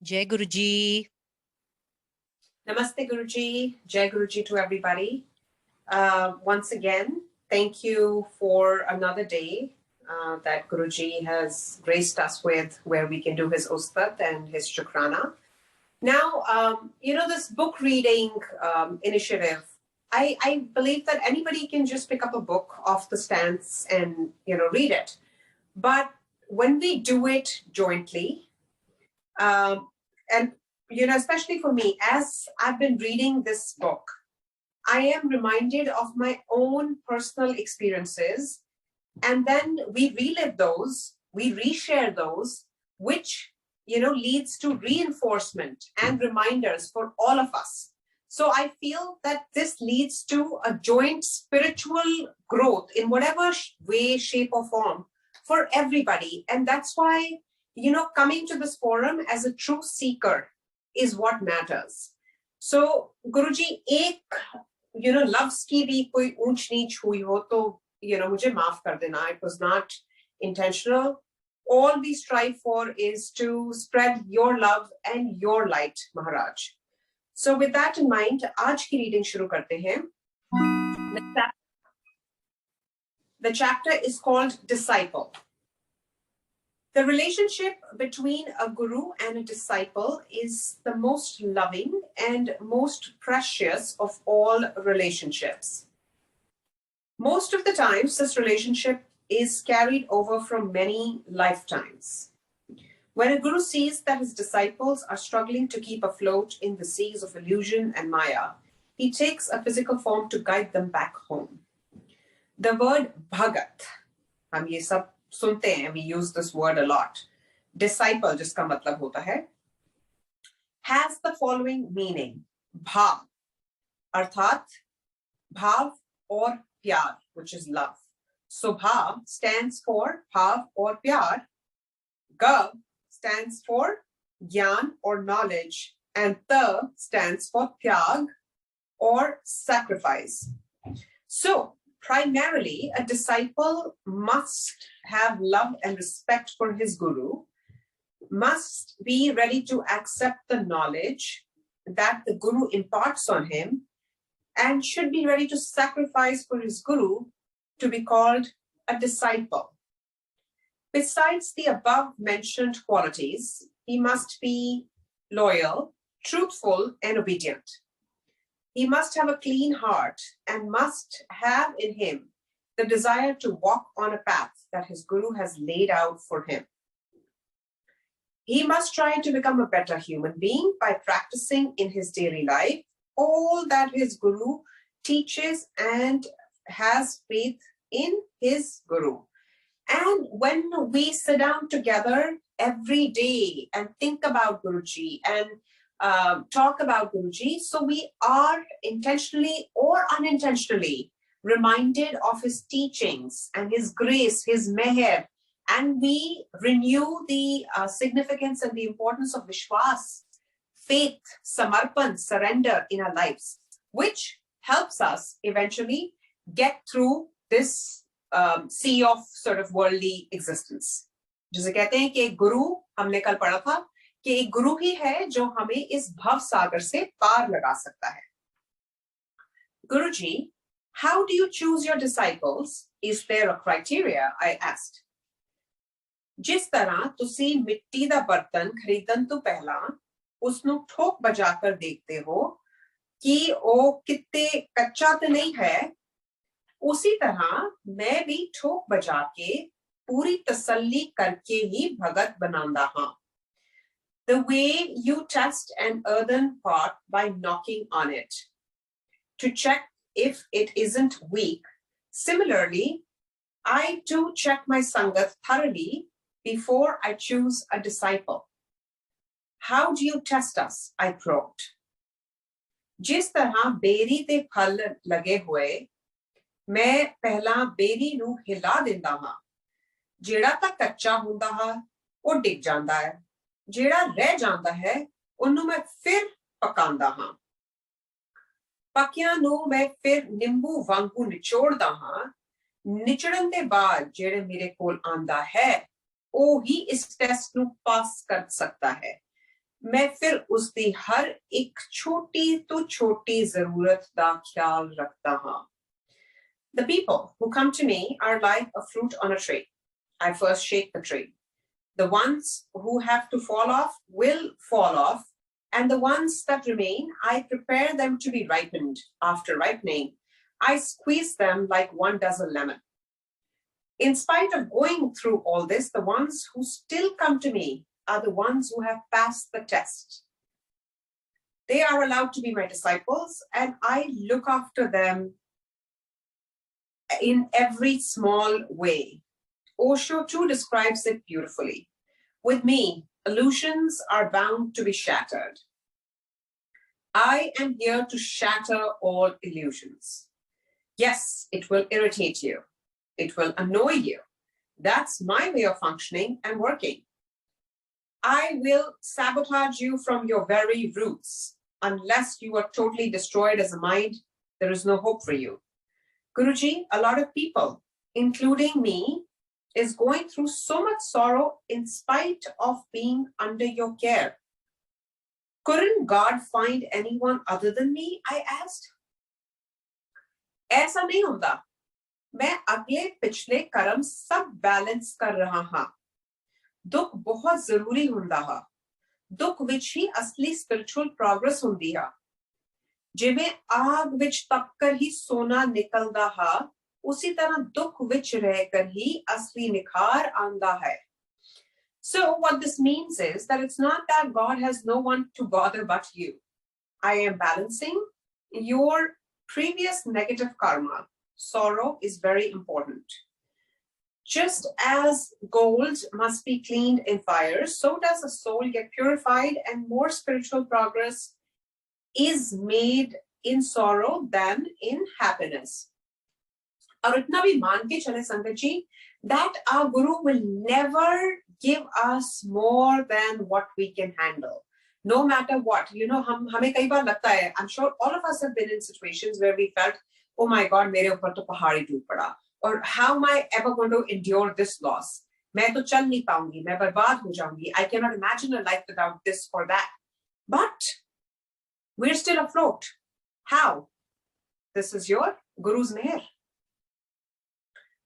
Jai Guruji. Namaste Guruji. Jai Guruji to everybody. Once again, thank you for another day that Guruji has graced us with, where we can do his Ustad and his Shukrana. Now, this book reading initiative, I believe that anybody can just pick up a book off the stands and, read it. But when we do it jointly, and especially for me, as I've been reading this book, I am reminded of my own personal experiences, and then we relive those, we reshare those, which leads to reinforcement and reminders for all of us. So I feel that this leads to a joint spiritual growth in whatever way, shape, or form for everybody. And that's why coming to this forum as a true seeker is what matters. So Guruji, ek loves ki bhi koi unch neech hui ho to mujhe maaf kar dena. It was not intentional. All we strive for is to spread your love and your light, Maharaj. So with that in mind, aaj ki reading shuru karte hain. The chapter is called Disciple. The relationship between a guru and a disciple is the most loving and most precious of all relationships. Most of the times, this relationship is carried over from many lifetimes. When a guru sees that his disciples are struggling to keep afloat in the seas of illusion and maya, he takes a physical form to guide them back home. The word bhagat, hum ye sab sunte hain, we use this word a lot. Disciple, jiska matlab hota hai, has the following meaning. Bhav, arthat, bhav or pyar, which is love. So bhav stands for bhav or pyar. Gav stands for gyan or knowledge. And ta stands for tyag or sacrifice. So primarily, a disciple must have love and respect for his guru, must be ready to accept the knowledge that the guru imparts on him, and should be ready to sacrifice for his guru to be called a disciple. Besides the above mentioned qualities, he must be loyal, truthful, and obedient. He must have a clean heart and must have in him the desire to walk on a path that his guru has laid out for him. He must try to become a better human being by practicing in his daily life all that his guru teaches and has faith in his guru. And when we sit down together every day and think about Guruji and talk about Guruji, so we are intentionally or unintentionally reminded of his teachings and his grace, his meher, and we renew the significance and the importance of Vishwas, faith, samarpan, surrender in our lives, which helps us eventually get through this sea of sort of worldly existence. जिसे कहते हैं कि एक गुरु, हमने कल पढ़ा था कि एक गुरु ही है जो हमें इस भव सागर से पार लगा सकता है. Guruji, how do you choose your disciples? Is there a criteria? I asked. जिस तरह तुसी मिट्टी दा बर्तन खरीदन तो पहला उसनु ठोक बजाकर देखते हो कि वो कितने कच्चा तो नहीं है, उसी तरह मैं भी ठोक बजा के पूरी तसल्ली करके ही भगत बनांदा हां. The way you test an earthen pot by knocking on it to check if it isn't weak, similarly, I too check my sangat thoroughly before I choose a disciple. How do you test us? I probed. जिस तरह berry ते फल लगे हुए मैं पहला berry नू हिला दिंदा हां, जेड़ा तां कच्चा हुंदा हा ओ डिग जांदा है, जेड़ा रह जांदा है ओनू मैं फिर पकांदा हां. पकियां नू मैं फिर निंबू वांगू निचोड़दा हां. निचड़न दे बाद जेड़े मेरे कोल आंदा है ओ ही इस टेस्ट नू पास कर सकता है. मैं फिर उसकी हर एक छोटी तो छोटी जरूरत दा ख्याल रखता हां. The people who come to me are like a fruit on a tree. I first shake the tree. The ones who have to fall off will fall off, and the ones that remain, I prepare them to be ripened. After ripening, I squeeze them like one does a lemon. In spite of going through all this, the ones who still come to me are the ones who have passed the test. They are allowed to be my disciples, and I look after them in every small way. Osho too describes it beautifully. With me, illusions are bound to be shattered. I am here to shatter all illusions. Yes, it will irritate you. It will annoy you. That's my way of functioning and working. I will sabotage you from your very roots. Unless you are totally destroyed as a mind, there is no hope for you. Guruji, a lot of people, including me, is going through so much sorrow in spite of being under your care. Couldn't God find anyone other than me? I asked. ऐसा नहीं होता. मैं अगले पिछले कर्म सब balance कर रहा हां. दुख बहुत जरूरी हुंदा हा. दुख विच ही असली स्पिरिचुअल प्रोग्रेस हुंदी हा. जिवें आग विच तपकर ही सोना निकलदा हा, उसी तरह दुख विच रहकर ही असली निखार आंदा है. So what this means is that it's not that God has no one to bother but you. I am balancing your previous negative karma. Sorrow is very important. Just as gold must be cleaned in fire, so does a soul get purified, and more spiritual progress is made in sorrow than in happiness. और इतना भी मान के चले संगत जी, that our Guru will never give us more than what we can handle, no matter what. You know, हमें कई बार लगता है, I'm sure all of us have been in situations where we felt, oh my God, मेरे ऊपर तो पहाड़ ही टूट पड़ा, or how am I ever going to endure this loss? मैं तो चल नहीं पाऊंगी, मैं बर्बाद हो जाऊंगी. I cannot imagine a life without this or that. But we're still afloat. How? This is your Guru's meher.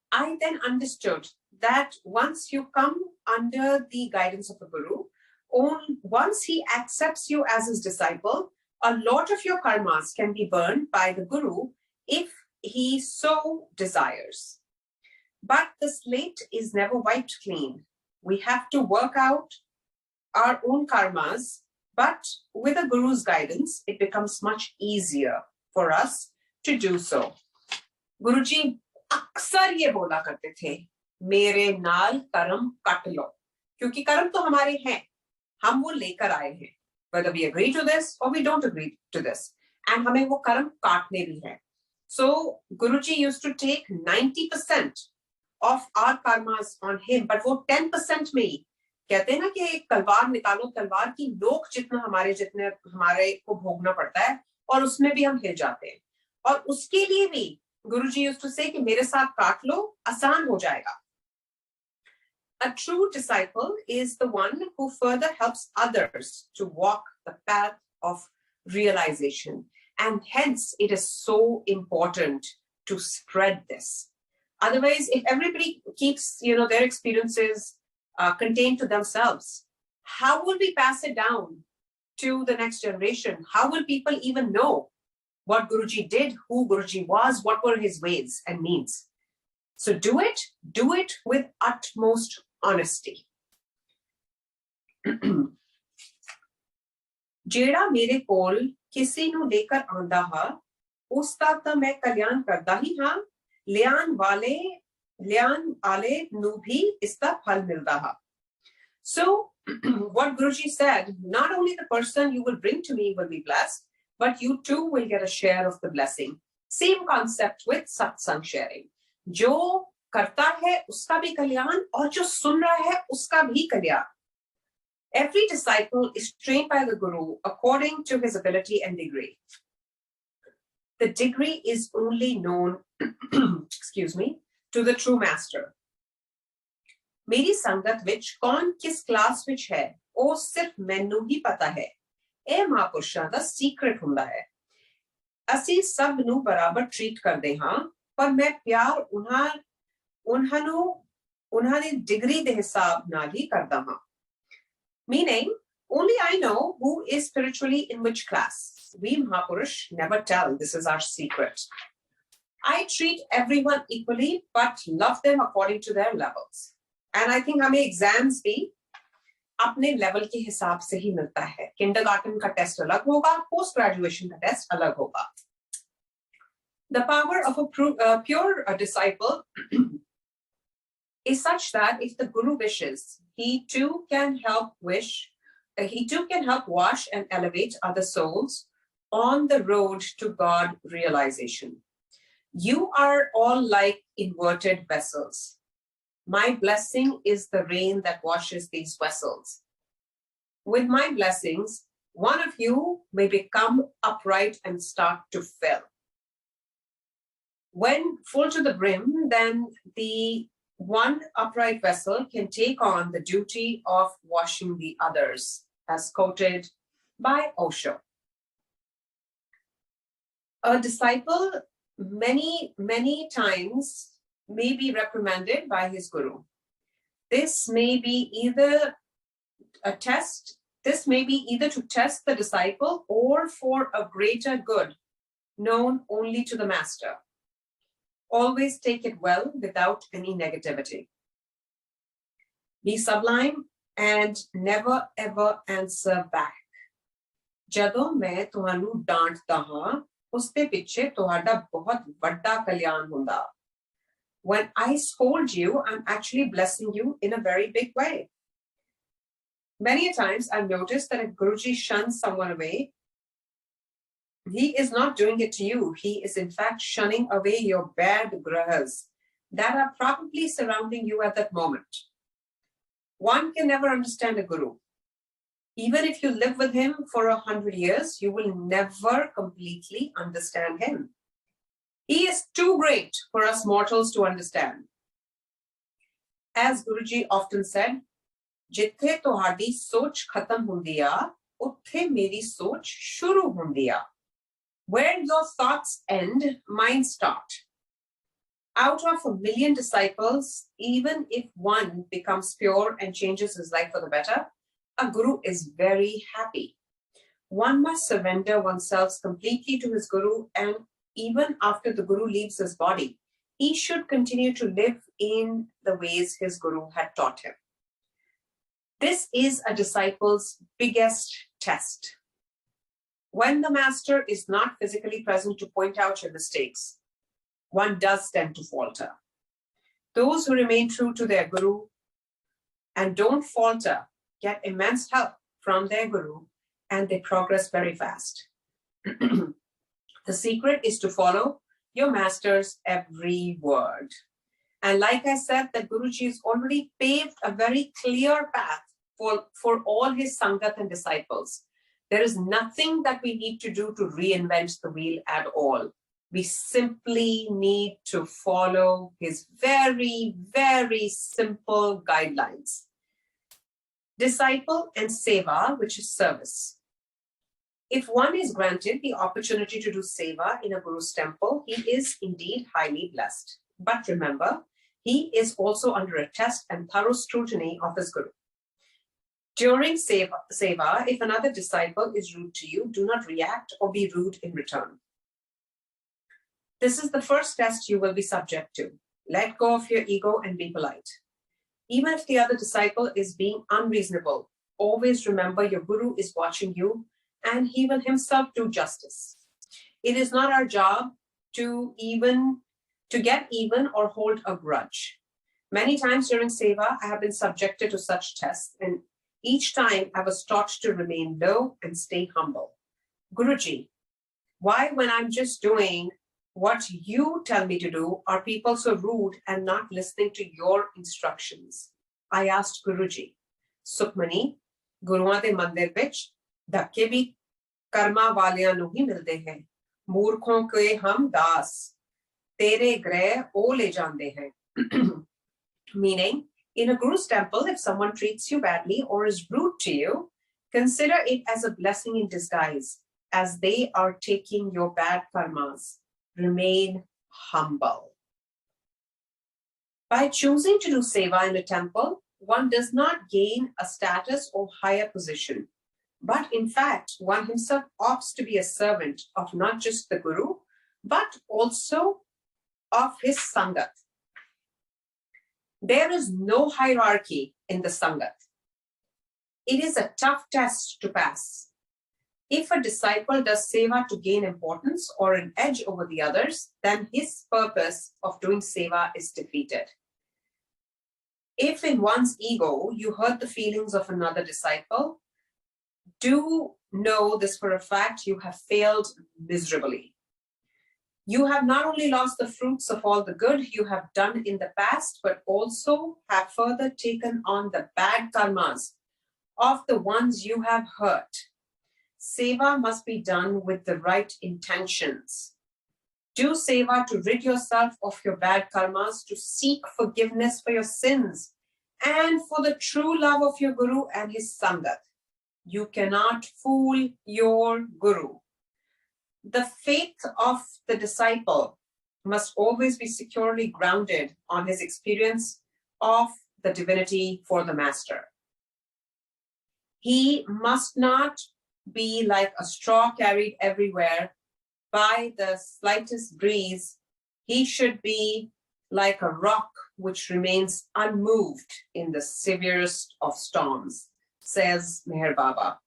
I then understood that once you come under the guidance of a Guru, once he accepts you as his disciple, a lot of your karmas can be burned by the Guru if he so desires. But the slate is never wiped clean. We have to work out our own karmas, but with a Guru's guidance, it becomes much easier for us to do so. Guruji अक्सर ये बोला करते थे, मेरे नाल कर्म cut लो, क्योंकि कर्म तो हमारे हैं, हम वो लेकर आए हैं, whether we agree to this or we don't agree to this, and हमें वो कर्म काटने भी हैं. So Guruji used to take 90% of our karmas on him, but वो 10% में ही कहते हैं ना कि एक तलवार निकालो, तलवार की नोक जितना हमारे को भोगना पड़ता है, और उसमें भी हम हिल जाते हैं. और उसके लिए भी Guruji used to say कि मेरे साथ काट लो, आसान हो जाएगा. A true disciple is the one who further helps others to walk the path of realization, and hence it is so important to spread this. Otherwise, if everybody keeps, their experiences contained to themselves, how will we pass it down to the next generation? How will people even know what Guruji did, who Guruji was, what were his ways and means? So do it with utmost honesty. जेड़ा मेरे कोल किसी ਨੂੰ लेकर आंदा हा, उसका ਤਾਂ मैं कल्याण करदा ही हां, लियान वाले ਨੂੰ भी इसका फल मिलदा हा. So what Guruji said, not only the person you will bring to me will be blessed, but you too will get a share of the blessing. Same concept with satsang sharing. जो करता है उसका भी कल्याण, और जो सुन रहा है उसका भी कल्याण. Every disciple is trained by the Guru according to his ability and degree. The degree is only known to the true master. मेरी संगत विच कौन किस क्लास विच है, ਉਹ ਸਿਰਫ ਮੈਨੂੰ ਹੀ ਪਤਾ ਹੈ। ਇਹ ਮਹਾਂਪੁਰਸ਼ਾਂ ਦਾ ਸੀਕ੍ਰੇਟ ਹੁੰਦਾ ਹੈ। ਅਸੀਂ ਸਭ ਨੂੰ ਬਰਾਬਰ ਟ੍ਰੀਟ ਕਰਦੇ ਹਾਂ, ਪਰ ਮੈਂ ਪਿਆਰ ਉਹਨਾਂ ਦੀ ਡਿਗਰੀ ਦੇ ਹਿਸਾਬ ਨਾਲ ਹੀ ਕਰਦਾ ਹਾਂ। Meaning, only I know who is spiritually in which class. We Mahapurush never tell. This is our secret. I treat everyone equally, but love them according to their levels. And I think हमें exams भी अपने level के हिसाब से ही मिलता है। Kindergarten का test अलग होगा, post graduation का test अलग होगा। The power of a pure disciple is such that if the Guru wishes, he too can help wash and elevate other souls on the road to God realization. You are all like inverted vessels. My blessing is the rain that washes these vessels. With my blessings, one of you may become upright and start to fill. When full to the brim, then the one upright vessel can take on the duty of washing the others, as quoted by Osho. A disciple many times may be reprimanded by his guru. This may be either to test the disciple or for a greater good known only to the master. Always take it well without any negativity. Be sublime and never ever answer back. ਜਦੋਂ ਮੈਂ ਤੁਹਾਨੂੰ ਡਾਂਟਦਾ ਹਾਂ, ਉਸ ਦੇ ਪਿੱਛੇ ਤੁਹਾਡਾ ਬਹੁਤ ਵੱਡਾ ਕਲਿਆਣ ਹੁੰਦਾ। When I scold you, I'm actually blessing you in a very big way. Many times I've noticed that if Guruji shuns someone away, he is not doing it to you. He is in fact shunning away your bad grahas that are probably surrounding you at that moment. One can never understand a guru. Even if you live with him for 100 years, you will never completely understand him. He is too great for us mortals to understand. As Guruji often said, "Jithe tohadi soch khatam hundi a, utthe meri soch shuru hundi a." Where your thoughts end, mine start. Out of 1 million disciples, even if one becomes pure and changes his life for the better, a guru is very happy. One must surrender oneself completely to his guru, and even after the guru leaves his body, he should continue to live in the ways his guru had taught him. This is a disciple's biggest test. When the master is not physically present to point out your mistakes, one does tend to falter. Those who remain true to their guru and don't falter get immense help from their guru, and they progress very fast. The secret is to follow your master's every word. And like I said, that Guruji has already paved a very clear path for all his Sangat and disciples. There is nothing that we need to do to reinvent the wheel at all. We simply need to follow his very, very simple guidelines. Disciple and seva, which is service. If one is granted the opportunity to do seva in a guru's temple, he is indeed highly blessed. But remember, he is also under a test and thorough scrutiny of his guru. During seva, if another disciple is rude to you, do not react or be rude in return. This is the first test you will be subject to. Let go of your ego and be polite. Even if the other disciple is being unreasonable, always remember your guru is watching you and he will himself do justice. It is not our job to get even or hold a grudge. Many times during seva, I have been subjected to such tests, and each time I was taught to remain low and stay humble. Guruji, why when I'm just doing what you tell me to do, are people so rude and not listening to your instructions? I asked Guruji, Sukhmani, Guruan de mandir vich dhakke bhi karma waliyan nu hi milde hain. Moorkhon ke hum das, tere greh o le jande hain. Meaning, In a guru's temple, if someone treats you badly or is rude to you, consider it as a blessing in disguise, as they are taking your bad karmas. Remain humble. By choosing to do seva in a temple, one does not gain a status or higher position, but in fact, one himself opts to be a servant of not just the guru, but also of his sangat. There is no hierarchy in the sangat. It is a tough test to pass. If a disciple does seva to gain importance or an edge over the others, then his purpose of doing seva is defeated. If in one's ego you hurt the feelings of another disciple, do know this for a fact: you have failed miserably. You have not only lost the fruits of all the good you have done in the past, but also have further taken on the bad karmas of the ones you have hurt. Seva must be done with the right intentions. Do seva to rid yourself of your bad karmas, to seek forgiveness for your sins, and for the true love of your guru and his sangat. You cannot fool your guru. The faith of the disciple must always be securely grounded on his experience of the divinity for the master. He must not be like a straw carried everywhere by the slightest breeze. He should be like a rock which remains unmoved in the severest of storms, says Meher Baba.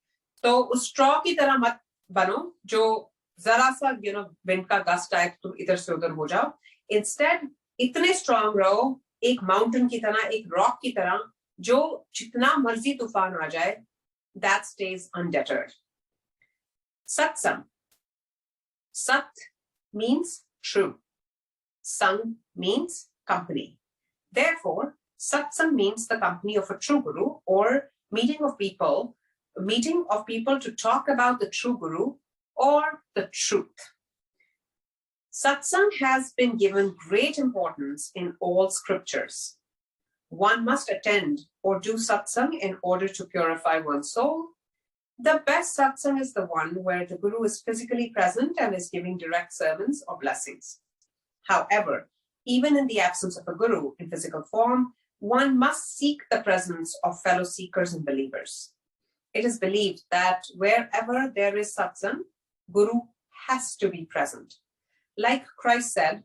So उस straw की तरह मत बनो जो जरा सा wind का gust आए तो इधर से उधर हो जाओ. Instead, इतने strong रहो, एक mountain की तरह, एक rock की तरह, जो जितना मर्जी तूफान आ जाए, that stays undeterred. Satsang. Sat means true. Sang means company. Therefore, satsang means the company of a true guru, or meeting of people to talk about the true guru or the truth. Satsang has been given great importance in all scriptures. One must attend or do satsang in order to purify one's soul. The best satsang is the one where the guru is physically present and is giving direct sermons or blessings. However, even in the absence of a guru in physical form, one must seek the presence of fellow seekers and believers. It is believed that wherever there is satsang, guru has to be present. Like Christ said,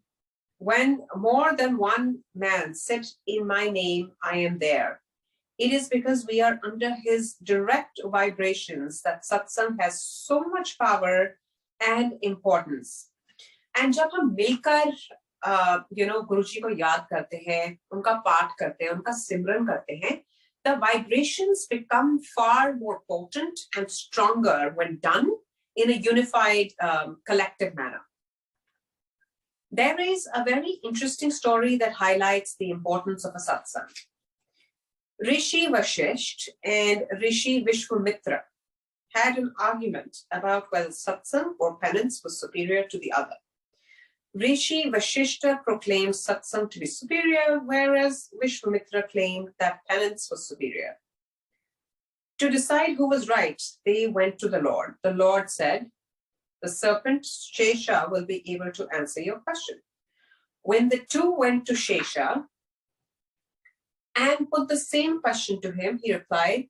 when more than one man sit in my name, I am there. It is because we are under his direct vibrations that satsang has so much power and importance. And जब हम मिलकर गुरुजी को याद करते हैं, उनका पाठ करते हैं, उनका सिमरन करते हैं, the vibrations become far more potent and stronger when done in a unified, collective manner. There is a very interesting story that highlights the importance of a satsang. Rishi Vashisht and Rishi Vishwamitra had an argument about whether satsang or penance was superior to the other. Rishi Vashishta proclaimed satsang to be superior, whereas Vishwamitra claimed that penance was superior. To decide who was right, they went to the Lord. The Lord said, the serpent Shesha will be able to answer your question. When the two went to Shesha and put the same question to him, he replied,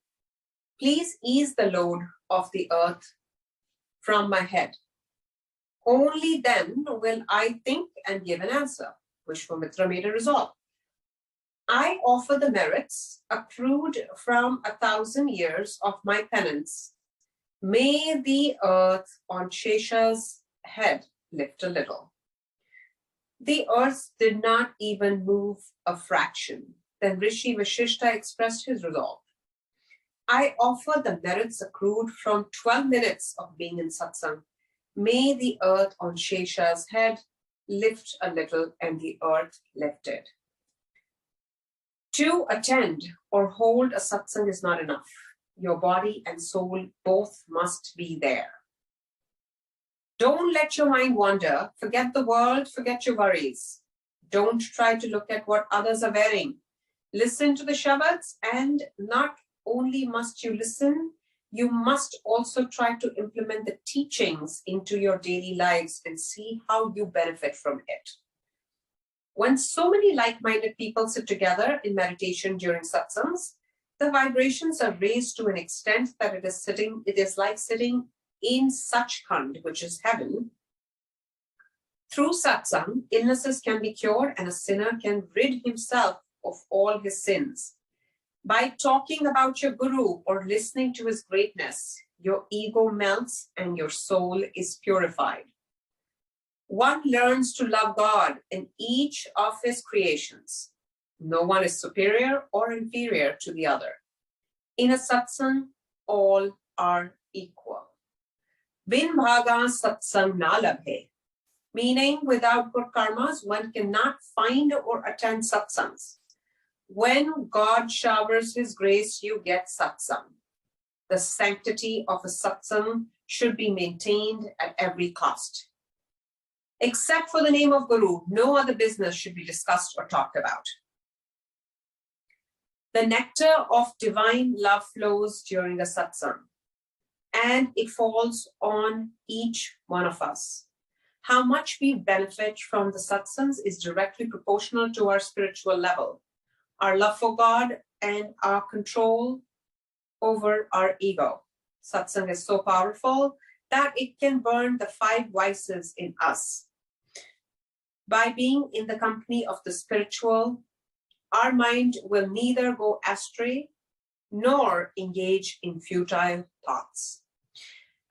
please ease the load of the earth from my head. Only then will I think and give an answer. Vishwamitra made a resolve. I offer the merits accrued from 1,000 years of my penance. May the earth on Shesha's head lift a little. The earth did not even move a fraction. Then Rishi Vashishta expressed his resolve. I offer the merits accrued from 12 minutes of being in satsang. May the earth on Shesha's head lift a little, and the earth lifted. To attend or hold a satsang is not enough. Your body and soul both must be there. Don't let your mind wander. Forget the world, forget your worries. Don't try to look at what others are wearing. Listen to the Shabads, and not only must you listen, you must also try to implement the teachings into your daily lives and see how you benefit from it. When so many like-minded people sit together in meditation during satsangs, the vibrations are raised to an extent that it is like sitting in Sachkhand, which is heaven. Through satsang, illnesses can be cured and a sinner can rid himself of all his sins. By talking about your guru or listening to his greatness, your ego melts and your soul is purified. One learns to love God in each of his creations. No one is superior or inferior to the other. In a satsang, all are equal. Bin bhaga satsang na labhe. Meaning, without good karmas, one cannot find or attend satsangs. When God showers his grace, you get satsang. The sanctity of a satsang should be maintained at every cost. Except for the name of Guru, no other business should be discussed or talked about. The nectar of divine love flows during a satsang, and it falls on each one of us. How much we benefit from the satsangs is directly proportional to our spiritual level, our love for God, and our control over our ego. Satsang is so powerful that it can burn the 5 vices in us. By being in the company of the spiritual, our mind will neither go astray nor engage in futile thoughts.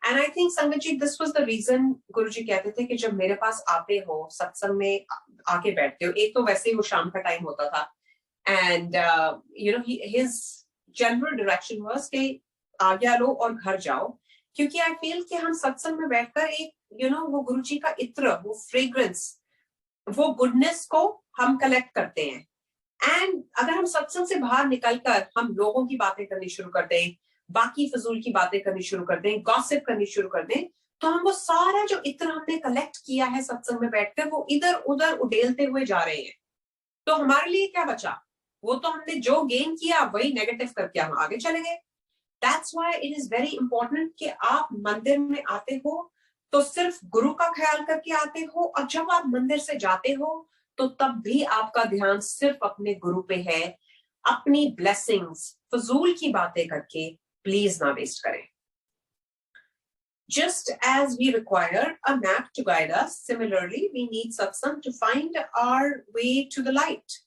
And I think, Sangatji, this was the reason Guruji कहते थे कि जब मेरे पास आते हो सत्संग में आके बैठते हो, एक तो वैसे ही वो शाम का टाइम होता था, and his general direction was कि आज्ञा लो और घर जाओ, क्योंकि I feel कि हम सत्संग में बैठकर एक वो गुरुजी का इत्र, वो fragrance, वो goodness को हम collect करते हैं. And अगर हम सत्संग से बाहर निकलकर हम लोगों की बातें करनी शुरू कर दें, बाकी फजूल की बातें करनी शुरू कर दें, गॉसिप करनी शुरू कर दें, तो हम वो सारा जो इत्र हमने कलेक्ट किया है सत्संग में बैठकर वो इधर उधर उड़ेलते हुए जा रहे हैं. तो हमारे लिए क्या बचा? वो तो हमने जो गेन किया वही नेगेटिव करके हम आगे चले गए. That's why it is very important कि आप मंदिर में आते हो तो सिर्फ गुरु का ख्याल करके आते हो, और जब आप मंदिर से जाते हो तो तब भी आपका ध्यान सिर्फ अपने गुरु पे है. अपनी ब्लेसिंग्स फजूल की बातें करके प्लीज ना वेस्ट करें. Just as we require a map to guide us, similarly we need satsang to find our way to the light.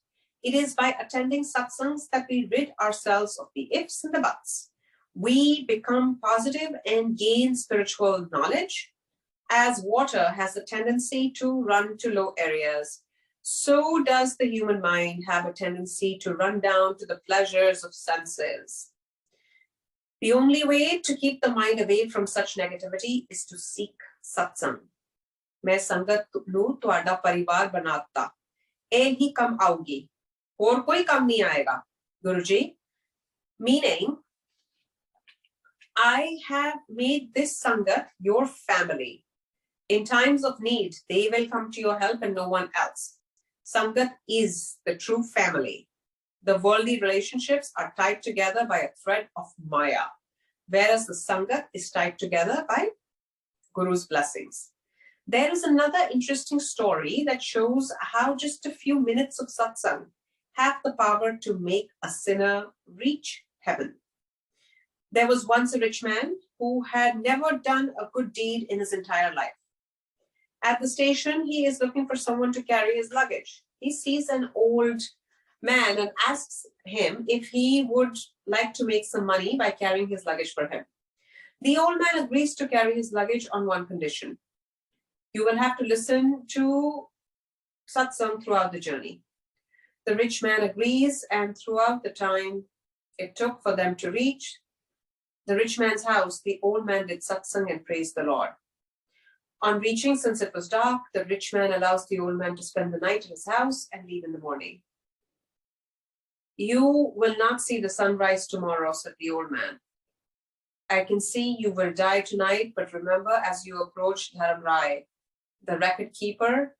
It is by attending satsangs that we rid ourselves of the ifs and the buts. We become positive and gain spiritual knowledge. As water has a tendency to run to low areas, so does the human mind have a tendency to run down to the pleasures of senses. The only way to keep the mind away from such negativity is to seek satsang. मैं संगत नू तुहाडा परिवार बनाता, ए ही कम आओगी, और कोई कम नहीं आएगा. Guruji, meaning, I have made this sangat your family. In times of need, they will come to your help and no one else. Sangat is the true family. The worldly relationships are tied together by a thread of Maya, whereas the Sangat is tied together by Guru's blessings. There is another interesting story that shows how just a few minutes of satsang have the power to make a sinner reach heaven. There was once a rich man who had never done a good deed in his entire life. At the station, he is looking for someone to carry his luggage. He sees an old man and asks him if he would like to make some money by carrying his luggage for him. The old man agrees to carry his luggage on one condition. You will have to listen to satsang throughout the journey. The rich man agrees, and throughout the time it took for them to reach the rich man's house, the old man did satsang and praised the Lord. On reaching, since it was dark, the rich man allows the old man to spend the night in his house and leave in the morning. You will not see the sunrise tomorrow, said the old man. I can see you will die tonight, but remember, as you approach Dharam Rai, the record keeper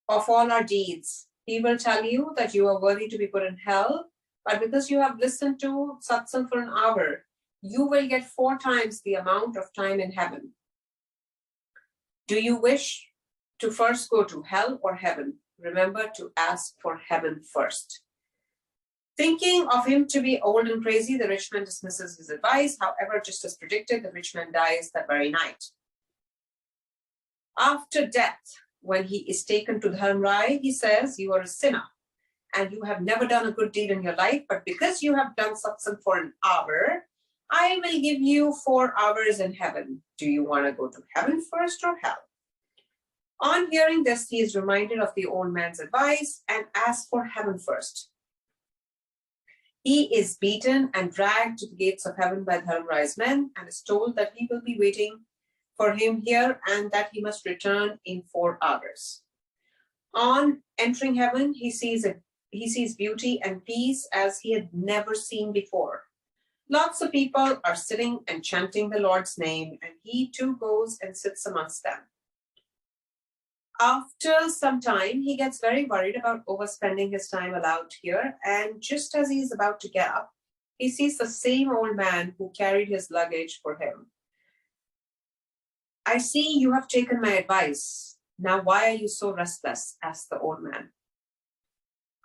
of all our deeds, he will tell you that you are worthy to be put in hell, but because you have listened to satsang for an hour, you will get 4 times the amount of time in heaven. Do you wish to first go to hell or heaven? Remember to ask for heaven first. Thinking of him to be old and crazy, the rich man dismisses his advice. However, just as predicted, the rich man dies that very night. After death, when he is taken to Dharmrai, he says, you are a sinner and you have never done a good deed in your life, but because you have done satsang for an hour, I will give you 4 hours in heaven. Do you want to go to heaven first or hell? On hearing this, he is reminded of the old man's advice and asks for heaven first. He is beaten and dragged to the gates of heaven by Dharmrai's men and is told that he will be waiting for him here and that he must return in 4 hours. On entering heaven, he sees beauty and peace as he had never seen before. Lots of people are sitting and chanting the Lord's name, and he too goes and sits amongst them. After some time, he gets very worried about overspending his time allowed here, and just as he is about to get up, he sees the same old man who carried his luggage for him. I see you have taken my advice. Now why are you so restless? Asked the old man.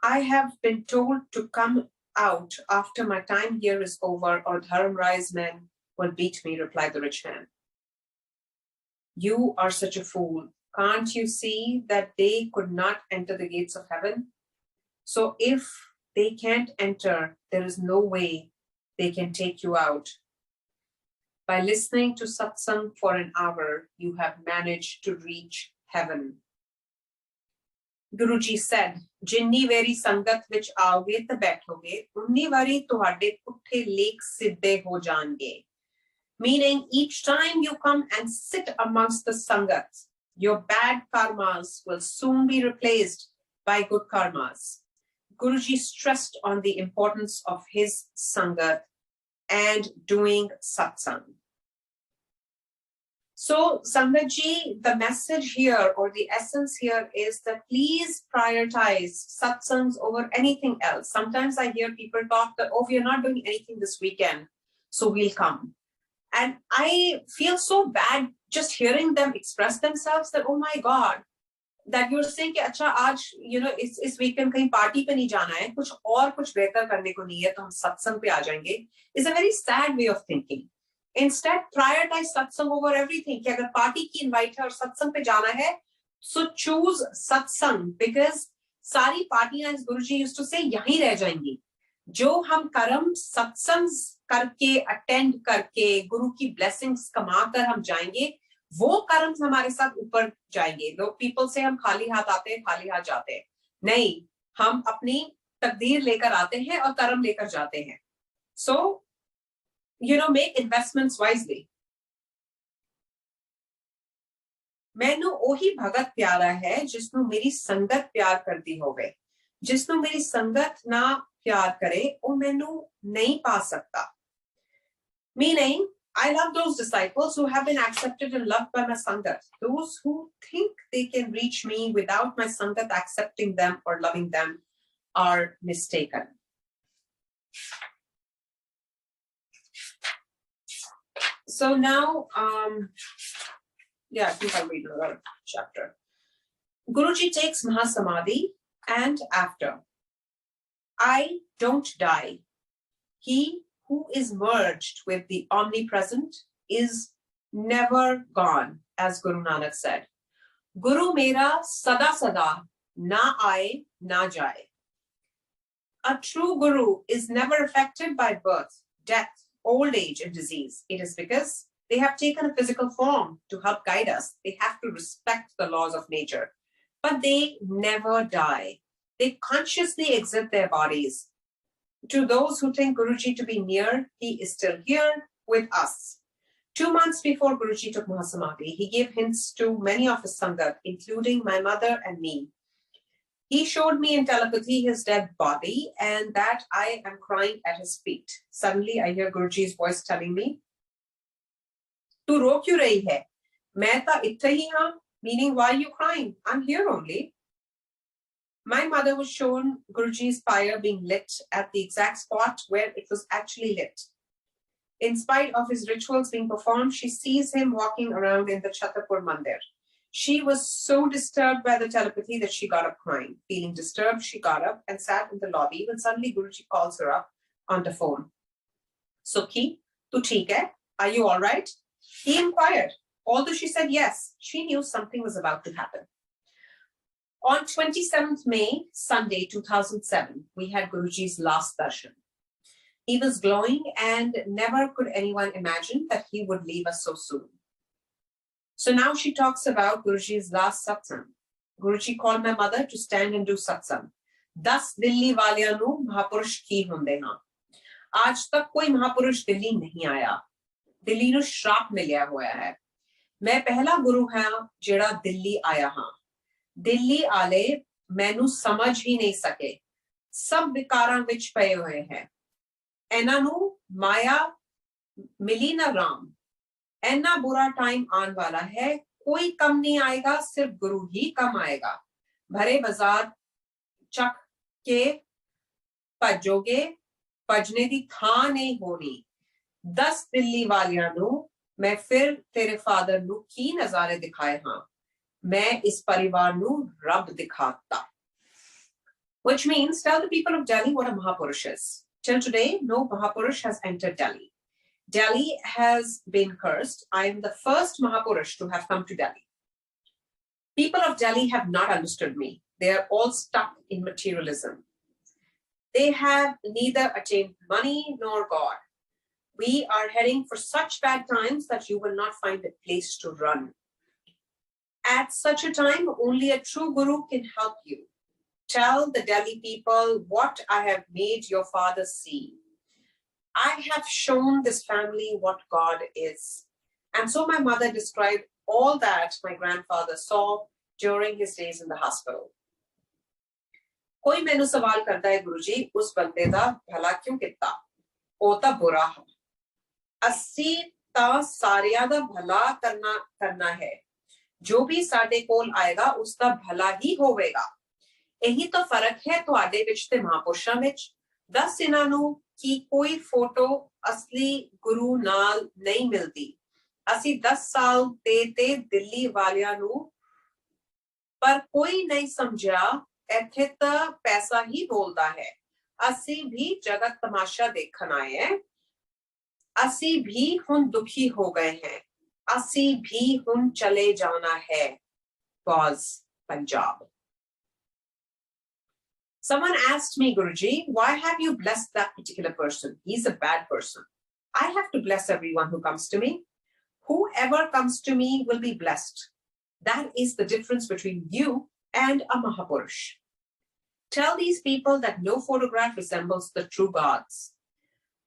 I have been told to come out after my time here is over, or Dharmrai's men will beat me, replied the rich man. You are such a fool. Can't you see that they could not enter the gates of heaven? So if they can't enter, there is no way they can take you out. By listening to satsang for an hour, you have managed to reach heaven. Guruji said, Jinni veri sangat vich aoge te baithoge, unni vari tuhade putthe lekh siddhe ho jange. Meaning, each time you come and sit amongst the sangat, your bad karmas will soon be replaced by good karmas. Guruji stressed on the importance of his sangat and doing satsang. So, Sangatji, the message here or the essence here is that please prioritize satsangs over anything else. Sometimes I hear people talk that, oh, we are not doing anything this weekend, so we'll come. And I feel so bad just hearing them express themselves that, oh my God, that you're saying कि अच्छा आज इस weekend कहीं party पे नहीं जाना है, कुछ बेहतर करने को नहीं है, तो हम सत्संग पे आ जाएंगे, is a very sad way of thinking. Instead, prioritize satsang over everything. कि अगर party की invite है और सत्संग पे जाना है, so choose satsang, because सारी parties, as Guruji used to say, यहीं रह जाएंगी. जो हम कर्म सत्संग करके अटेंड करके गुरु की ब्लेसिंग्स कमाकर हम जाएंगे, वो कर्म हमारे साथ ऊपर जाएंगे. लोग पीपल से हम खाली हाथ आते हैं, खाली हाथ जाते हैं. नहीं, हम अपनी तकदीर लेकर आते हैं और कर्म लेकर जाते हैं. So, make investments wisely. मैनू ओही भगत प्यारा है जिसनू मेरी संगत प्यार करती होवे. जिसनू मेरी संगत ना प्यार करे, वो मैनू नहीं पा सकता. Meaning, I love those disciples who have been accepted and loved by my sangat. Those who think they can reach me without my sangat accepting them or loving them are mistaken. So now, I think I'll read another chapter. Guruji takes Mahasamadhi, and after, I don't die. He who is merged with the omnipresent is never gone, as Guru Nanak said. Guru mera sada sada, na aaye, na jaye. A true Guru is never affected by birth, death, old age, and disease. It is because they have taken a physical form to help guide us. They have to respect the laws of nature, but they never die. They consciously exit their bodies. To those who think Guruji to be near, he is still here with us. 2 months before Guruji took Mahasamadhi, he gave hints to many of his Sangat, including my mother and me. He showed me in telepathy his dead body and that I am crying at his feet. Suddenly, I hear Guruji's voice telling me, "Tu ro kyun rahi hai? Main ta itthe hi haan," meaning, why are you crying? I'm here only. My mother was shown Guruji's fire being lit at the exact spot where it was actually lit. In spite of his rituals being performed, she sees him walking around in the Chhatarpur Mandir. She was so disturbed by the telepathy that she got up crying. Feeling disturbed, she got up and sat in the lobby when suddenly Guruji calls her up on the phone. Sukhi, tu theek hai? Are you all right? He inquired. Although she said yes, she knew something was about to happen. On 27th May, Sunday 2007, we had Guruji's last darshan. He was glowing and never could anyone imagine that he would leave us so soon. So now she talks about Guruji's last satsang. Guruji called my mother to stand and do satsang. 10 Delhi वालियां नू महापुरुष की हुंदे हां. आज तक कोई महापुरुष दिल्ली नहीं आया. दिल्ली नू श्राप मिलिया होया है. मैं पहला गुरु हां जेड़ा दिल्ली आया हां. दिल्ली आले मैनू समझ ही नहीं सके. सब विकारां विच पए हुए हैं. एना नू माया मिली ना राम. ऐना बुरा टाइम आने वाला है. कोई कम नहीं आएगा, सिर्फ गुरु ही कम आएगा. भरे बाजार चक के भजोगे, भजने दी थां नहीं होनी. 10 दिल्ली वालियां नू मैं फिर तेरे फादर नू की नजारे दिखाए हां. मैं इस परिवार नू रब दिखाता. Which means, tell the people of Delhi what a Mahapurush is. Till today, no Mahapurush has entered Delhi. Delhi has been cursed. I am the first Mahapurush to have come to Delhi. People of Delhi have not understood me. They are all stuck in materialism. They have neither attained money nor God. We are heading for such bad times that you will not find a place to run. At such a time, only a true Guru can help you. Tell the Delhi people what I have made your father see. I have shown this family what God is. And so my mother described all that my grandfather saw during his days in the hospital. कोई मैनू सवाल करता है गुरुजी उस बंदे दा भला क्यों किता? ओ ता बुरा है. अस्सी ता सारिया दा भला करना है. जो भी साडे कोल आएगा उसका भला ही होवेगा. यही तो फर्क है तुहाडे विच ते महापुरुषां विच. 10 इन्हां नू की कोई फोटो असली गुरु नाल नहीं मिलती. असी 10 साल ते दिल्ली वालियां नू पर कोई नहीं समझा. इत्थे तां पैसा ही बोलदा है. असी भी जगत तमाशा देखन आए हैं. असी भी हुन दुखी हो गए हैं. असी भी हुन चले जाना है. Pause. Punjab. Someone asked me, Guruji, why have you blessed that particular person? He's a bad person. I have to bless everyone who comes to me. Whoever comes to me will be blessed. That is the difference between you and a Mahapurush. Tell these people that no photograph resembles the true gods.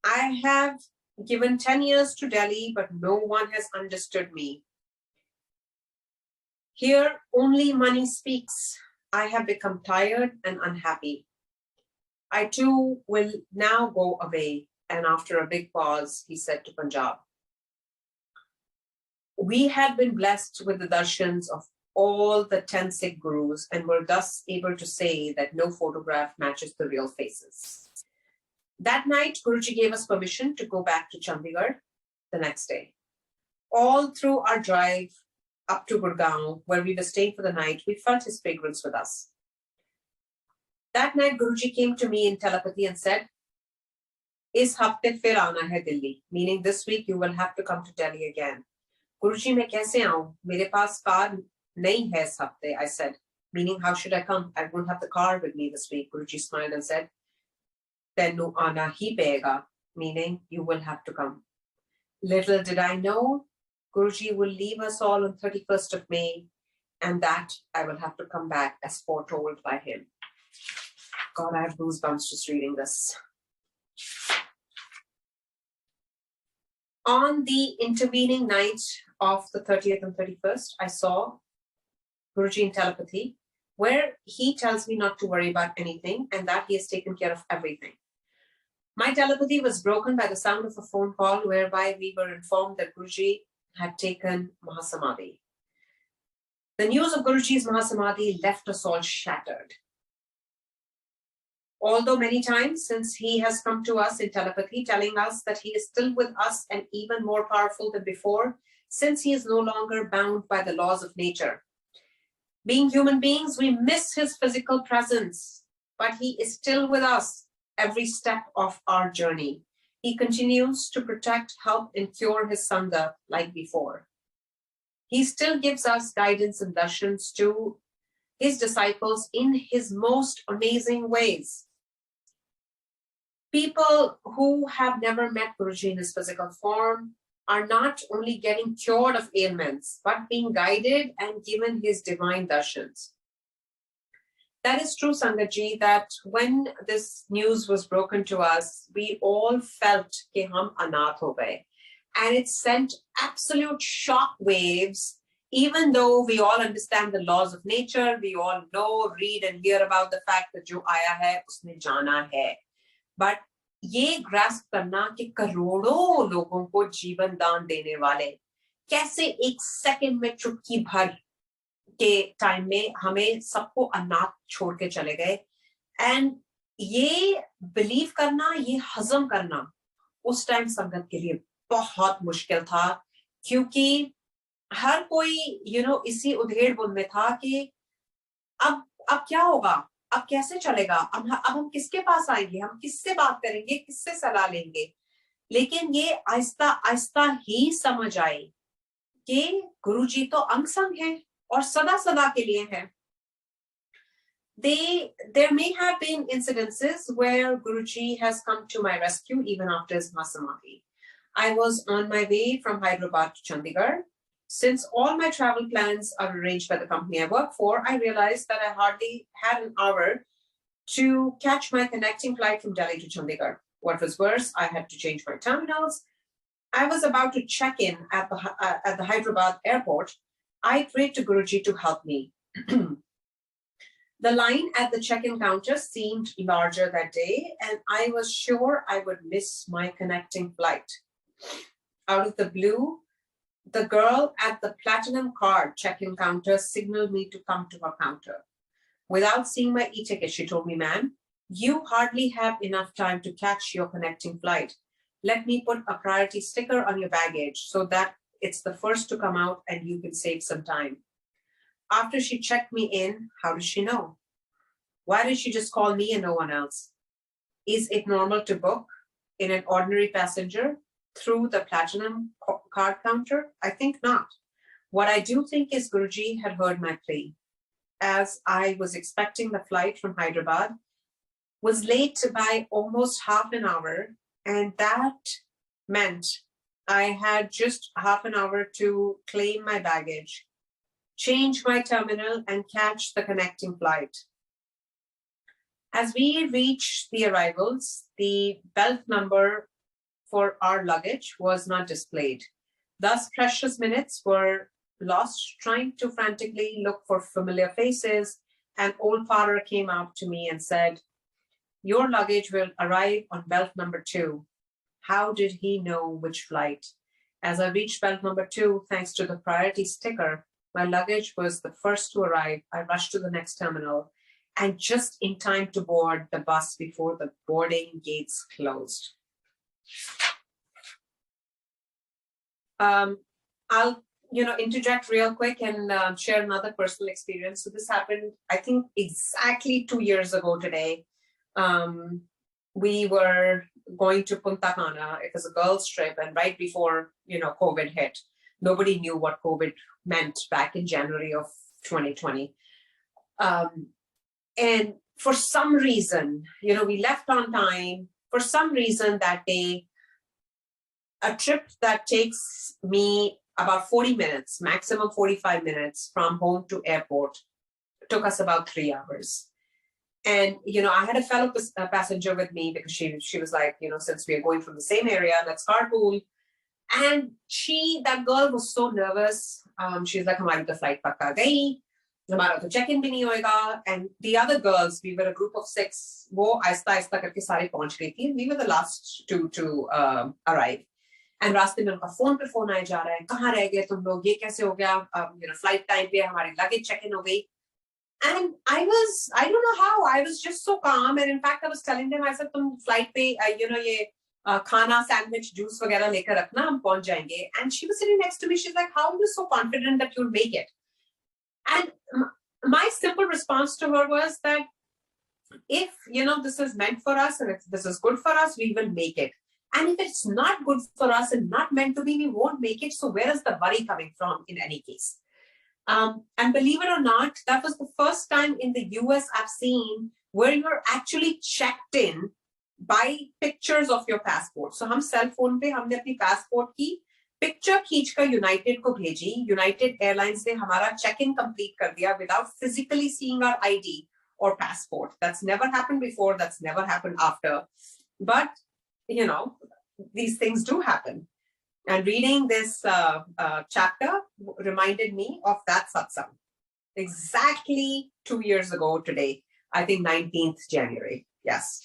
I have given 10 years to Delhi, but no one has understood me. Here, only money speaks. I have become tired and unhappy. I too will now go away. And after a big pause, he said to Punjab, we had been blessed with the darshans of all the 10 Sikh gurus and were thus able to say that no photograph matches the real faces. That night, Guruji gave us permission to go back to Chandigarh the next day. All through our drive up to Gurgaon, where we were staying for the night, we felt his fragrance with us. That night, Guruji came to me in telepathy and said, "Is hafte fir aana hai Delhi," meaning this week you will have to come to Delhi again. Guruji, main kaise aun? Mere paas car nahi hai is hafte, I said, meaning how should I come? I won't have the car with me this week. Guruji smiled and said, "Tenu aana hi payega," meaning you will have to come. Little did I know, Guruji will leave us all on 31st of May, and that I will have to come back as foretold by him. God, I have goosebumps just reading this. On the intervening night of the 30th and 31st, I saw Guruji in telepathy, where he tells me not to worry about anything and that he has taken care of everything. My telepathy was broken by the sound of a phone call whereby we were informed that Guruji had taken Mahasamadhi. The news of Guruji's Mahasamadhi left us all shattered. Although many times since he has come to us in telepathy, telling us that he is still with us and even more powerful than before, since he is no longer bound by the laws of nature. Being human beings, we miss his physical presence, but he is still with us every step of our journey. He continues to protect, help, and cure his Sangha like before. He still gives us guidance and darshans to his disciples in his most amazing ways. People who have never met Guruji in his physical form are not only getting cured of ailments, but being guided and given his divine darshans. That is true, Sangatji, that when this news was broken to us, we all felt कि हम अनाथ हो गए. And it sent absolute shock waves, even though we all understand the laws of nature, we all know, read and hear about the fact that जो आया है, उसने जाना है. But ये grasp करना कि करोड़ों लोगों को जीवन दान देने वाले कैसे एक सेकंड में चुटकी भर के टाइम में हमें सबको अनाथ छोड़ के चले गए, एंड ये बिलीव करना, ये हजम करना उस टाइम संगत के लिए बहुत मुश्किल था, क्योंकि हर कोई इसी उधेड़ बुन में था कि अब क्या होगा, अब कैसे चलेगा, अब हम किसके पास आएंगे, हम किससे बात करेंगे, किससे सलाह लेंगे. लेकिन ये आहिस्ता आहिस्ता ही समझ आई कि गुरुजी तो अंग संग है और सदा सदा के लिए है. There may have been incidences where Guruji has come to my rescue even after his Mahasamadhi. I was on my way from Hyderabad to Chandigarh. Since all my travel plans are arranged by the company I work for, I realized that I hardly had an hour to catch my connecting flight from Delhi to Chandigarh. What was worse, I had to change my terminals. I was about to check in at the Hyderabad airport. I prayed to Guruji to help me. The line at the check-in counter seemed larger that day, and I was sure I would miss my connecting flight. Out of the blue, the girl at the platinum card check-in counter signaled me to come to her counter. Without seeing my e-ticket, she told me, "Ma'am, you hardly have enough time to catch your connecting flight. Let me put a priority sticker on your baggage so that it's the first to come out and you can save some time." After she checked me in, how does she know? Why did she just call me and no one else? Is it normal to book in an ordinary passenger through the platinum card counter? I think not. What I do think is Guruji had heard my plea, as I was expecting the flight from Hyderabad, was late by almost half an hour, and that meant I had just half an hour to claim my baggage, change my terminal, and catch the connecting flight. As we reached the arrivals, the belt number for our luggage was not displayed. Thus, precious minutes were lost trying to frantically look for familiar faces. An old father came up to me and said, "Your luggage will arrive on belt number 2. How did he know which flight? As I reached belt number 2, thanks to the priority sticker, my luggage was the first to arrive. I rushed to the next terminal and just in time to board the bus before the boarding gates closed." I'll interject real quick and share another personal experience. So this happened, I think, exactly 2 years ago today. We were going to Punta Cana. It was a girls' trip, and right before COVID hit, nobody knew what COVID meant back in January of 2020. And for some reason, we left on time. For some reason that day, a trip that takes me about 40 minutes, maximum 45 minutes from home to airport, took us about 3 hours. And, I had a fellow passenger with me because she was like, since we are going from the same area, let's carpool. And that girl was so nervous. She was like, "Hamari to flight pakka gayi. Hamara to check-in bhi nahi hoega." And the other girls, we were a group of 6, wo aista karke sare pahunch gayi thi. We were the last two to arrive. And रास्ते में उनका phone पे phone आया जा रहा है, "कहाँ रह गए तुम लोग, ये कैसे हो गया, फ्लाइट टाइम पे हमारी लगेज चेक इन हो गई." And I don't know how, I was just so calm. And in fact, I was telling them, I said, "Tum flight pe, ye khana, sandwich, juice, vagera lekar rakhna, hum pahunch jayenge." And she was sitting next to me. She's like, "How are you so confident that you'll make it?" And my simple response to her was that if, this is meant for us and if this is good for us, we will make it. And if it's not good for us and not meant to be, we won't make it. So where is the worry coming from in any case? And believe it or not, that was the first time in the US I've seen where you're actually checked in by pictures of your passport. So हम cell phone पे हमने अपनी passport की picture खींचकर United को भेजी. United Airlines ने हमारा check-in complete कर दिया without physically seeing our ID or passport. That's never happened before. That's never happened after. But, these things do happen. And reading this chapter reminded me of that satsang. Exactly 2 years ago today, I think 19th January. Yes.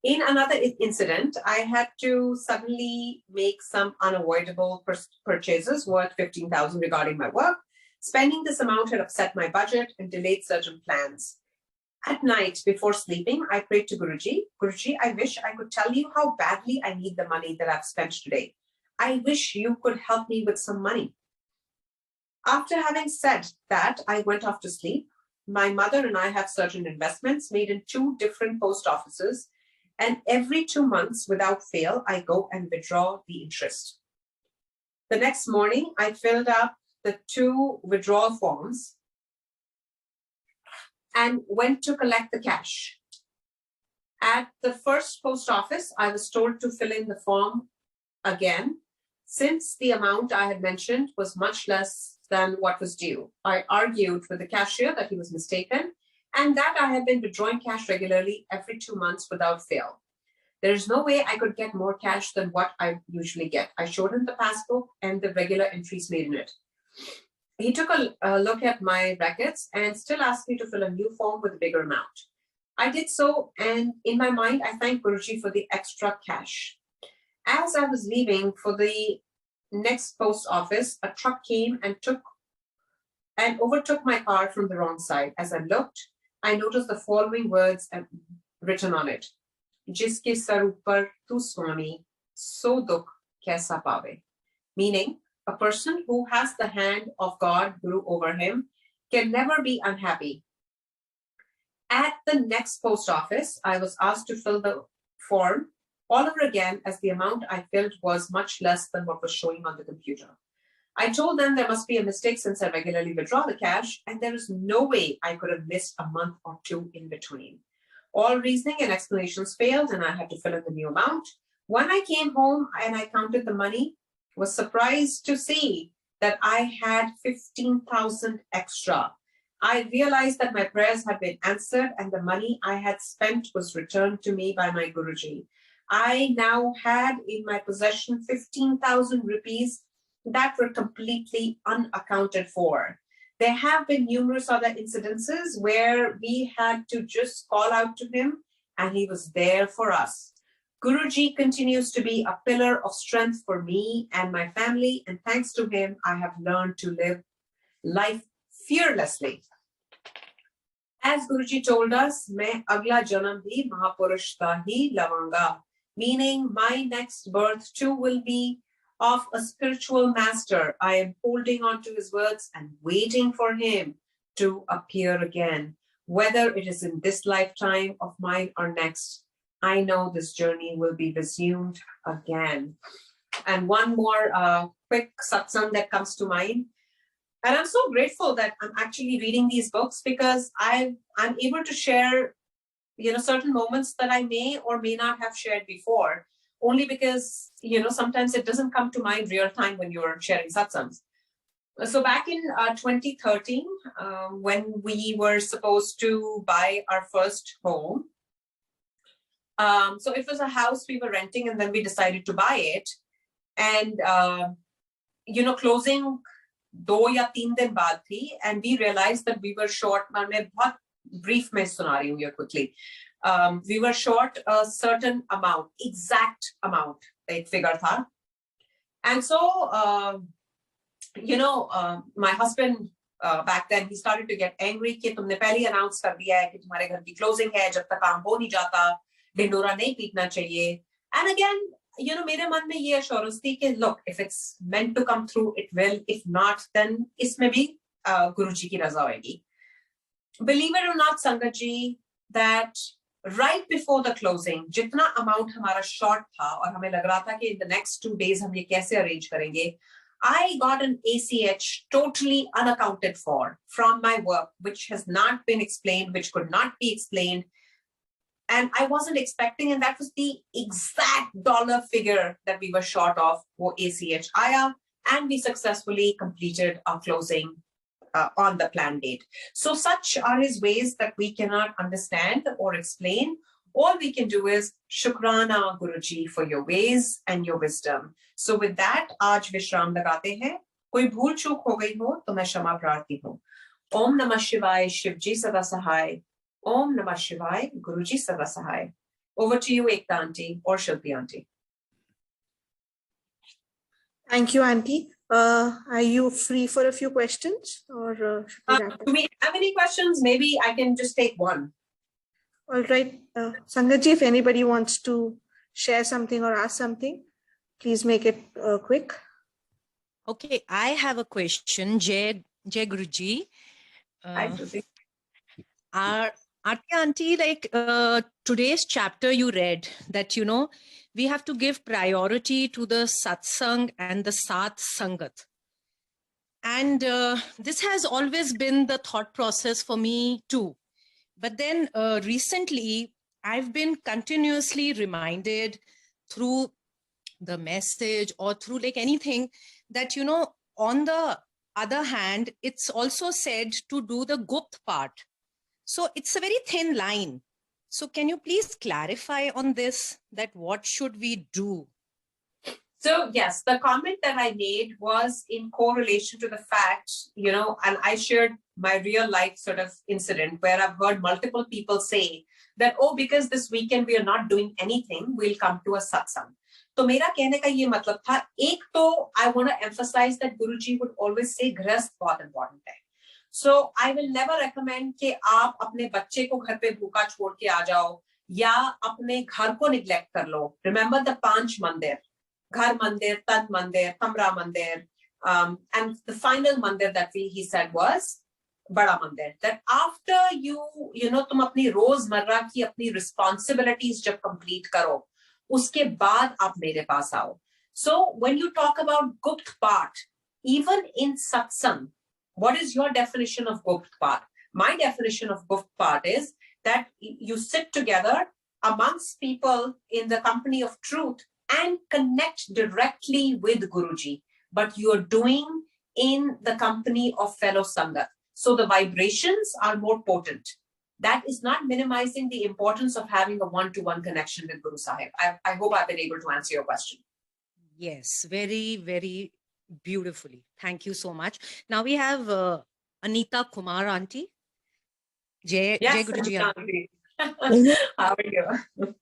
In another incident, I had to suddenly make some unavoidable purchases worth 15,000 regarding my work. Spending this amount had upset my budget and delayed certain plans. At night, before sleeping, I prayed to Guruji. Guruji, I wish I could tell you how badly I need the money that I've spent today. I wish you could help me with some money. After having said that, I went off to sleep. My mother and I have certain investments made in 2 different post offices, and every 2 months, without fail, I go and withdraw the interest. The next morning, I filled up the 2 withdrawal forms and went to collect the cash. At the first post office, I was told to fill in the form again, since the amount I had mentioned was much less than what was due. I argued with the cashier that he was mistaken and that I had been withdrawing cash regularly every 2 months without fail. There is no way I could get more cash than what I usually get. I showed him the passbook and the regular entries made in it. He took a look at my records and still asked me to fill a new form with a bigger amount. I did so, and in my mind, I thanked Guruji for the extra cash. As I was leaving for the next post office, a truck came and overtook my car from the wrong side. As I looked, I noticed the following words written on it. Jiske sar upar tu swami, so dukh kaisa paave. Meaning, a person who has the hand of God, Guru, over him can never be unhappy. At the next post office, I was asked to fill the form all over again, as the amount I filled was much less than what was showing on the computer. I told them there must be a mistake since I regularly withdraw the cash, and there is no way I could have missed a month or 2 in between. All reasoning and explanations failed, and I had to fill in the new amount. When I came home and I counted the money, was surprised to see that I had 15,000 extra. I realized that my prayers had been answered and the money I had spent was returned to me by my Guruji. I now had in my possession 15,000 rupees that were completely unaccounted for. There have been numerous other incidences where we had to just call out to him and he was there for us. Guruji continues to be a pillar of strength for me and my family, and thanks to him, I have learned to live life fearlessly. As Guruji told us, "Main agla janam bhi Mahapurush ka hi lavanga," meaning my next birth too will be of a spiritual master. I am holding on to his words and waiting for him to appear again. Whether it is in this lifetime of mine or next, I know this journey will be resumed again. And one more quick satsang that comes to mind. And I'm so grateful that I'm actually reading these books because I'm able to share, certain moments that I may or may not have shared before, only because, sometimes it doesn't come to mind real time when you're sharing satsangs. So back in 2013, when we were supposed to buy our first home, so it was a house we were renting and then we decided to buy it. And, closing 2 or 3 दिन बाद थी, and we realized that we were short. मैं बहुत brief में सुना रही हूँ ये quickly. We were short a certain amount, exact amount, एक figure था. And so, my husband back then he started to get angry कि तुमने पहले announce कर दिया है कि तुम्हारे घर की closing है, जब तक काम हो नहीं जाता ढिंडोरा नहीं पीटना चाहिए. And again, you know, मेरे मन में ये assurance थी कि look, if it's meant to come through, it will. If not, then इसमें भी गुरुजी की रजा होगी. Believe it or not, Sangat ji, that right before the closing, जितना amount हमारा short था और हमें लग रहा था कि in the next 2 days हम ये कैसे arrange करेंगे, I got an ACH totally unaccounted for from my work, which has not been explained, which could not be explained. And I wasn't expecting, and that was the exact dollar figure that we were short of for ACH आया, and we successfully completed our closing on the planned date. So such are his ways that we cannot understand or explain. All we can do is Shukrana Guruji for your ways and your wisdom. So with that, आज विश्राम लगाते हैं. कोई भूल चूक हो गई हो तो मैं क्षमा प्रार्थी हूँ. ओम नमः शिवाय, शिवजी सदा सहाय. Om Namah Shivaya, Guruji Sada Sahai. Over to you, Ekta Aunty or Shilpi Aunty. Thank you, Aunty. Are you free for a few questions, or should we wrap up? Do we have any questions? Maybe I can just take one. All right. Sangat ji, if anybody wants to share something or ask something, please make it quick. Okay, I have a question. Jai Guruji. Hi, Shilpi. Aarti Aunty, like today's chapter you read that, you know, we have to give priority to the satsang and the sat sangat. And this has always been the thought process for me too. But then recently, I've been continuously reminded through the message or through like anything that, you know, on the other hand, it's also said to do the gupt part. So it's a very thin line. So can you please clarify on this, that what should we do? So yes, the comment that I made was in correlation to the fact, you know, and I shared my real life sort of incident where I've heard multiple people say that, oh, because this weekend we are not doing anything, we'll come to a satsang. तो मेरा कहने का ये मतलब था, एक तो I want to emphasize that Guruji would always say गृहस्थ बहुत important है. So I will never recommend कि आप अपने बच्चे को घर पे भूखा छोड़ के आ जाओ या अपने घर को neglect कर लो. Remember the 5 मंदिर, घर मंदिर, तन मंदिर, कमरा मंदिर, and the final मंदिर that he said was बड़ा मंदिर. That after you know, तुम अपनी रोजमर्रा की अपनी responsibilities जब complete करो, उसके बाद आप मेरे पास आओ. So when you talk about gupt part, even in satsang, what is your definition of gupt part? My definition of gupt part is that you sit together amongst people in the company of truth and connect directly with Guruji, but you're doing in the company of fellow Sangat. So the vibrations are more potent. That is not minimizing the importance of having a one-to-one connection with Guru Sahib. I hope I've been able to answer your question. Yes, very, very beautifully. Thank you so much. Now we have Aarti Kumar Aunty. Jai Guruji Aunty. How are you?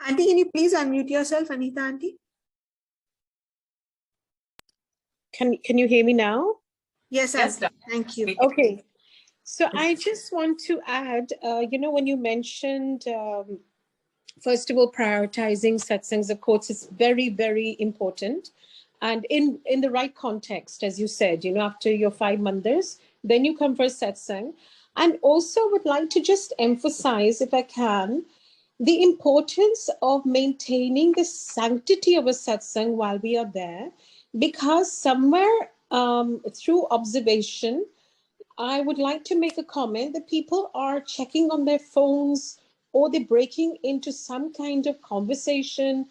Aunty, can you please unmute yourself, Anita Aunty? Can you hear me now? Yes, Yes, Aunty. Thank you. Okay. So I just want to add, you know, when you mentioned, first of all, prioritizing satsangs, of course, it's very, very important. And in the right context, as you said, you know, after your 5 mandars, then you come for a satsang. And also would like to just emphasize, if I can, the importance of maintaining the sanctity of a satsang while we are there, because somewhere through observation, I would like to make a comment that people are checking on their phones or they're breaking into some kind of conversation.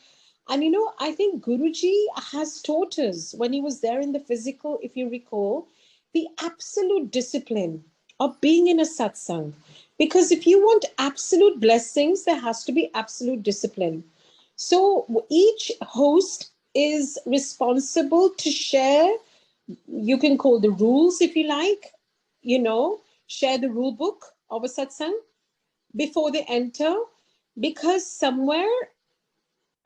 And, you know, I think Guruji has taught us when he was there in the physical, if you recall, the absolute discipline of being in a satsang. Because if you want absolute blessings, there has to be absolute discipline. So each host is responsible to share, you can call the rules if you like, you know, share the rule book of a satsang before they enter, because somewhere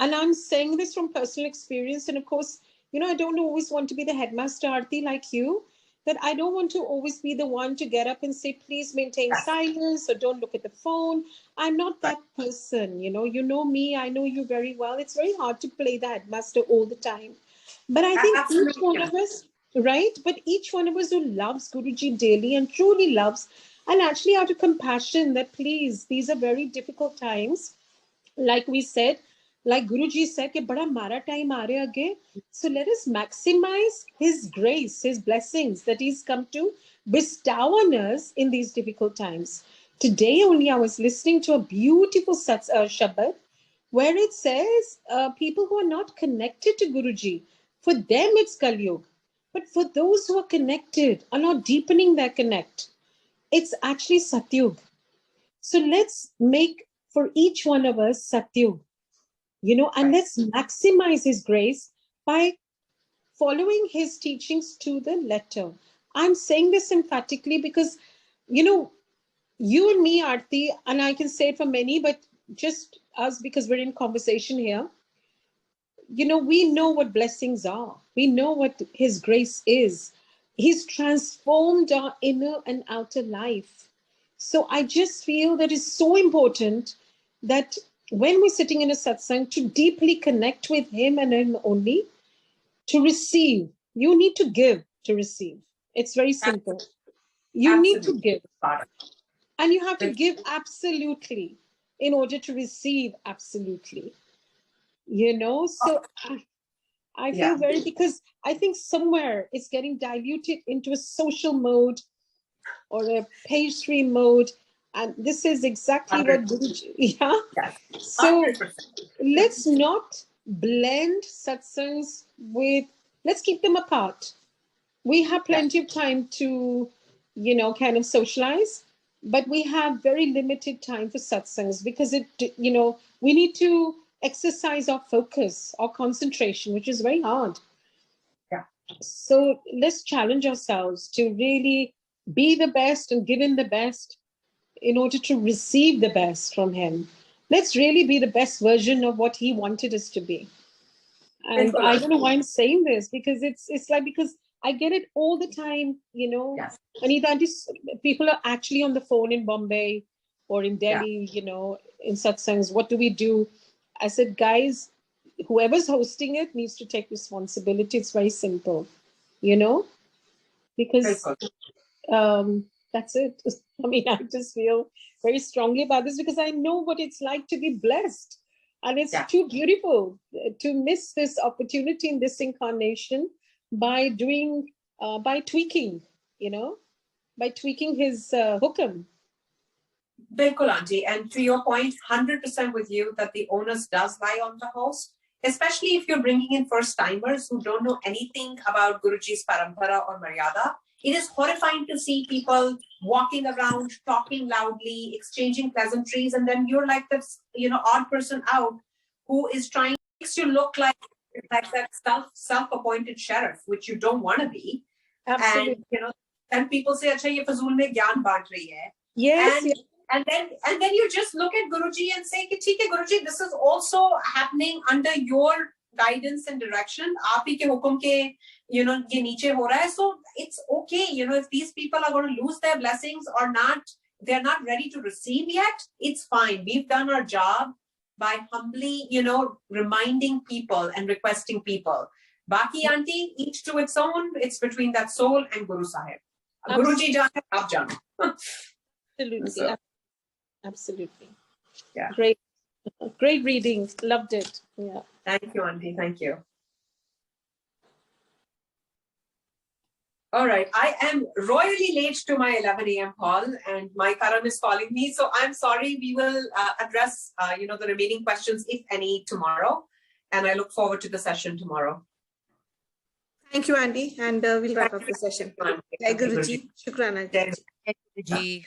And I'm saying this from personal experience. And of course, I don't always want to be the headmaster, Aarti, like you, that I don't want to always be the one to get up and say, please maintain silence or don't look at the phone. I'm not that person. You know me, I know you very well. It's very hard to play the headmaster all the time. But I think each one of us, right? But each one of us who loves Guruji daily and truly loves, and actually out of compassion that please, these are very difficult times. Like we said, like Guruji said, कि बड़ा मारा time आ रहा है. So let us maximize his grace, his blessings that he's come to bestow on us in these difficult times. Today only I was listening to a beautiful Shabad where it says people who are not connected to Guruji, for them it's Kalyug. But for those who are connected, are not deepening their connect, it's actually Satyug. So let's make for each one of us Satyug, and let's maximize his grace by following his teachings to the letter. I'm saying this emphatically because, you and me, Aarti, and I can say it for many, but just us because we're in conversation here, we know what blessings are. We know what his grace is. He's transformed our inner and outer life. So I just feel that it's so important that when we're sitting in a satsang, to deeply connect with him and him only, to receive. You need to give to receive. It's very simple. You need to give. And you have to give absolutely in order to receive absolutely. So I feel very, because I think somewhere it's getting diluted into a social mode or a page 3 mode. And this is exactly 100%. What Guruji, So 100%. Let's not blend satsangs with, let's keep them apart. We have plenty of time to, kind of socialize, but we have very limited time for satsangs because we need to exercise our focus, our concentration, which is very hard. So let's challenge ourselves to really be the best and give him the best in order to receive the best from him. Let's really be the best version of what he wanted us to be. And I don't know why I'm saying this, because it's like, because I get it all the time, Anita, people are actually on the phone in Bombay or in Delhi, in satsangs. What do we do? I said, guys, whoever's hosting it needs to take responsibility. It's very simple, because that's it. I mean, I just feel very strongly about this because I know what it's like to be blessed. And it's too beautiful to miss this opportunity in this incarnation by doing, by tweaking, by tweaking his hukam. Bilkul, Aunty. And to your point, 100% with you that the onus does lie on the host, especially if you're bringing in first-timers who don't know anything about Guruji's parampara or Maryada. It is horrifying to see people walking around, talking loudly, exchanging pleasantries, and then you're like this, odd person out who is trying to make you look like that self-appointed sheriff, which you don't want to be. Absolutely. And then people say, "Acha, ye fazul mein gyan baant rahi hai." Yes. And then you just look at Guruji and say, "Theek hai, Guruji, this is also happening under your guidance and direction. Aap hi ke hukum ke, ye niche ho raha hai." So it's okay, if these people are going to lose their blessings or not, they're not ready to receive yet, it's fine. We've done our job by humbly, reminding people and requesting people. Baki, Aunty, each to its own. It's between that soul and Guru Sahib. Guruji jaan hai, aap jaan. Absolutely. So, absolutely. Yeah. Great reading. Loved it. Yeah. Thank you, Aunty. Thank you. All right. I am royally late to my 11 a.m. call and my karam is calling me. So I'm sorry. We will address, the remaining questions, if any, tomorrow. And I look forward to the session tomorrow. Thank you, Andy. And we'll wrap up the session. Jai Guruji. Shukran, Aunty. Guruji.